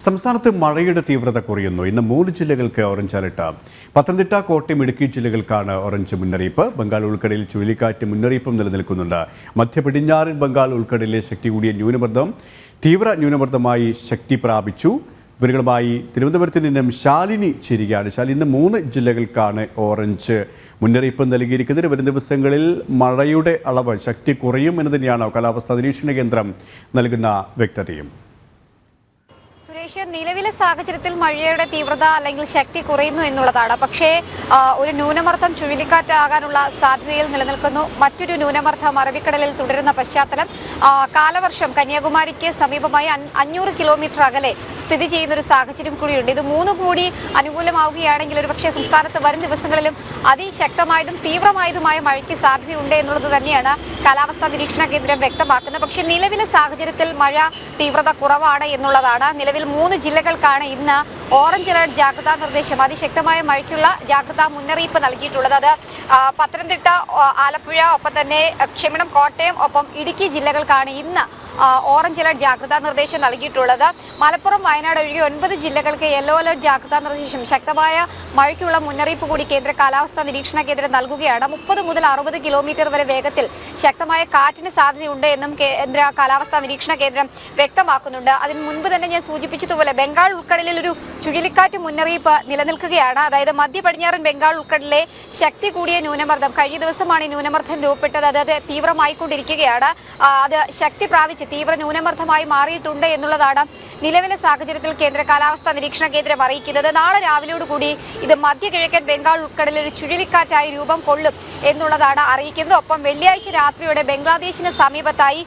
സംസ്ഥാനത്ത് മഴയുടെ തീവ്രത കുറയുന്നു. ഇന്ന് 3 ജില്ലകൾക്ക് ഓറഞ്ച് അലർട്ട്. പത്തനംതിട്ട, കോട്ടയം, ഇടുക്കി ജില്ലകൾക്കാണ് ഓറഞ്ച് മുന്നറിയിപ്പ്. ബംഗാൾ ഉൾക്കടലിൽ ചുഴലിക്കാറ്റ് മുന്നറിയിപ്പും നിലനിൽക്കുന്നുണ്ട്. മധ്യ പടിഞ്ഞാറൻ ബംഗാൾ ഉൾക്കടലിലെ ശക്തി കൂടിയ ന്യൂനമർദ്ദം തീവ്ര ന്യൂനമർദ്ദമായി ശക്തി പ്രാപിച്ചു. വിവരങ്ങളുമായി തിരുവനന്തപുരത്ത് നിന്നും ശാലിനി ചേരുകയാണ്. ശാലിനി, ഇന്ന് 3 ജില്ലകൾക്കാണ് ഓറഞ്ച് മുന്നറിയിപ്പ് നൽകിയിരിക്കുന്നത്. വരും ദിവസങ്ങളിൽ മഴയുടെ അളവ് ശക്തി കുറയും എന്ന് തന്നെയാണ് കാലാവസ്ഥാ നിരീക്ഷണ കേന്ദ്രം നൽകുന്ന വ്യക്തതയും. നിലവിലെ സാഹചര്യത്തിൽ മഴയുടെ തീവ്രത അല്ലെങ്കിൽ ശക്തി കുറയുന്നു എന്നുള്ളതാണ്. പക്ഷേ ഒരു ന്യൂനമർദ്ദം ചുഴലിക്കാറ്റാകാനുള്ള സാധ്യതയിൽ നിലനിൽക്കുന്നു. മറ്റൊരു ന്യൂനമർദ്ദം അറബിക്കടലിൽ തുടരുന്ന പശ്ചാത്തലം കാലവർഷം കന്യാകുമാരിക്ക് സമീപമായി 500 കിലോമീറ്റർ അകലെ സ്ഥിതി ചെയ്യുന്ന ഒരു സാഹചര്യം കൂടിയുണ്ട്. ഇത് 3 കൂടി അനുകൂലമാവുകയാണെങ്കിൽ ഒരുപക്ഷെ സംസ്ഥാനത്ത് വരും ദിവസങ്ങളിലും അതിശക്തമായതും തീവ്രമായതുമായ മഴയ്ക്ക് സാധ്യതയുണ്ട് എന്നുള്ളത് തന്നെയാണ് കാലാവസ്ഥാ നിരീക്ഷണ കേന്ദ്രം വ്യക്തമാക്കുന്നത്. പക്ഷേ നിലവിലെ സാഹചര്യത്തിൽ മഴ തീവ്രത കുറവാണ് എന്നുള്ളതാണ്. നിലവിൽ 3 ജില്ലകൾക്കാണ് ഇന്ന് ഓറഞ്ച് അലർട്ട് ജാഗ്രതാ നിർദ്ദേശം, അതിശക്തമായ മഴയ്ക്കുള്ള ജാഗ്രതാ മുന്നറിയിപ്പ് നൽകിയിട്ടുള്ളത്. അത് പത്തനംതിട്ട, ആലപ്പുഴ, ഒപ്പം തന്നെ കോട്ടയം, ഒപ്പം ഇടുക്കി ജില്ലകൾക്കാണ് ഇന്ന് ഓറഞ്ച് അലർട്ട് ജാഗ്രതാ നിർദ്ദേശം നൽകിയിട്ടുള്ളത്. മലപ്പുറം, വയനാട് ഒഴികെ 9 ജില്ലകൾക്ക് യെല്ലോ അലർട്ട് ജാഗ്രതാ നിർദ്ദേശം, ശക്തമായ മഴയ്ക്കുള്ള മുന്നറിയിപ്പ് കൂടി കേന്ദ്ര കാലാവസ്ഥാ നിരീക്ഷണ കേന്ദ്രം നൽകുകയാണ്. 30 മുതൽ 60 കിലോമീറ്റർ വരെ വേഗത്തിൽ ശക്തമായ കാറ്റിന് സാധ്യതയുണ്ട് എന്നും കേന്ദ്ര കാലാവസ്ഥാ നിരീക്ഷണ കേന്ദ്രം വ്യക്തമാക്കുന്നുണ്ട്. അതിന് മുൻപ് തന്നെ ഞാൻ സൂചിപ്പിച്ചതുപോലെ ബംഗാൾ ഉൾക്കടലിൽ ഒരു ചുഴലിക്കാറ്റ് മുന്നറിയിപ്പ് നിലനിൽക്കുകയാണ്. അതായത് മധ്യ പടിഞ്ഞാറൻ ബംഗാൾ ഉൾക്കടലിലെ ശക്തി കൂടിയ ന്യൂനമർദ്ദം, കഴിഞ്ഞ ദിവസമാണ് ഈ ന്യൂനമർദ്ദം രൂപപ്പെട്ടത്. അത് തീവ്രമായിക്കൊണ്ടിരിക്കുകയാണ്. അത് ശക്തി പ്രാപിച്ച് തീവ്ര ന്യൂനമർദ്ദമായി മാറിയിട്ടുണ്ട് എന്നുള്ളതാണ് നിലവിലെ സാഹചര്യത്തിൽ കേന്ദ്ര കാലാവസ്ഥാ നിരീക്ഷണ കേന്ദ്രം അറിയിക്കുന്നത്. നാളെ രാവിലെയോടുകൂടി ഇത് മധ്യ കിഴക്കൻ ബംഗാൾ ഉൾക്കടലിൽ ഒരു ചുഴലിക്കാറ്റായി രൂപം കൊള്ളും എന്നുള്ളതാണ് അറിയിക്കുന്നത്. ഒപ്പം വെള്ളിയാഴ്ച രാത്രിയോടെ ബംഗ്ലാദേശിന് സമീപത്തായി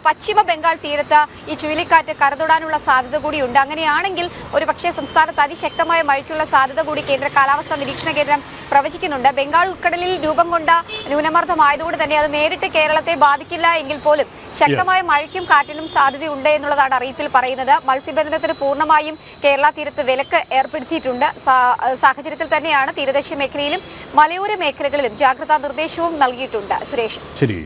പശ്ചിമ ബംഗാൾ തീരത്ത് ഈ ചുഴലിക്കാറ്റ് കരതൊടാനുള്ള സാധ്യത കൂടിയുണ്ട്. അങ്ങനെയാണെങ്കിൽ ഒരുപക്ഷെ സംസ്ഥാനത്ത് അതിശക്തമായ മഴയ്ക്കുള്ള സാധ്യത കൂടി കേന്ദ്ര കാലാവസ്ഥാ നിരീക്ഷണ കേന്ദ്രം പ്രവചിക്കുന്നുണ്ട്. ബംഗാൾ ഉൾക്കടലിൽ രൂപം കൊണ്ട ന്യൂനമർദ്ദമായതുകൊണ്ട് തന്നെ അത് നേരിട്ട് കേരളത്തെ ബാധിക്കില്ല എങ്കിൽ പോലും ശക്തമായ മഴയ്ക്കും കാറ്റിനും സാധ്യതയുണ്ട് എന്നുള്ളതാണ് അറിയിപ്പിൽ പറയുന്നത്. മത്സ്യബന്ധനത്തിന് പൂർണ്ണമായും കേരള തീരത്ത് വിലക്ക് ഏർപ്പെടുത്തിയിട്ടുണ്ട്. സാഹചര്യത്തിൽ തന്നെയാണ് തീരദേശ മേഖലയിലും മലയോര മേഖലകളിലും ജാഗ്രതാ നിർദ്ദേശവും നൽകിയിട്ടുണ്ട്. സുരേഷ്. ശരി.